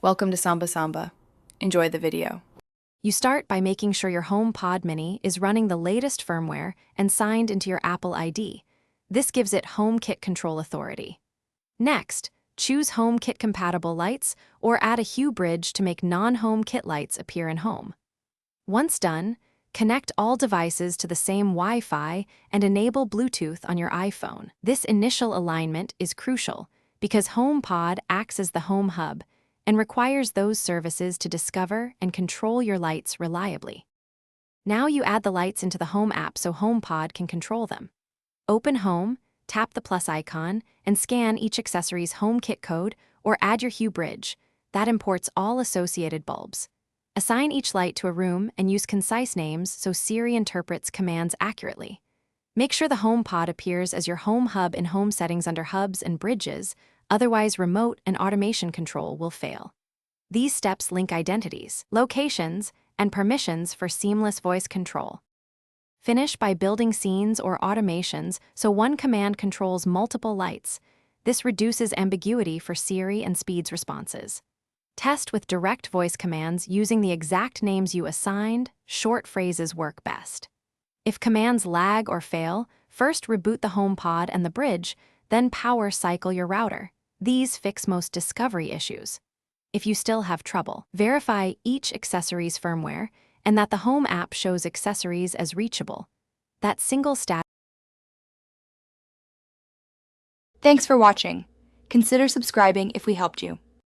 Welcome to Samba Samba. Enjoy the video. You start by making sure your HomePod Mini is running the latest firmware and signed into your Apple ID. This gives it HomeKit control authority. Next, choose HomeKit-compatible lights or add a Hue bridge to make non-HomeKit lights appear in Home. Once done, connect all devices to the same Wi-Fi and enable Bluetooth on your iPhone. This initial alignment is crucial because HomePod acts as the home hub and requires those services to discover and control your lights reliably. Now you add the lights into the Home app so HomePod can control them. Open Home, tap the plus icon, and scan each accessory's HomeKit code or add your Hue bridge. That imports all associated bulbs. Assign each light to a room and use concise names so Siri interprets commands accurately. Make sure the HomePod appears as your home hub in home settings under Hubs and Bridges, otherwise remote and automation control will fail. These steps link identities, locations, and permissions for seamless voice control. Finish by building scenes or automations so one command controls multiple lights. This reduces ambiguity for Siri and speeds responses. Test with direct voice commands using the exact names you assigned. Short phrases work best. If commands lag or fail, first reboot the HomePod and the bridge, then power cycle your router. These fix most discovery issues. If you still have trouble, verify each accessory's firmware and that the Home app shows accessories as reachable. That single status. Thanks for watching. Consider subscribing if we helped you.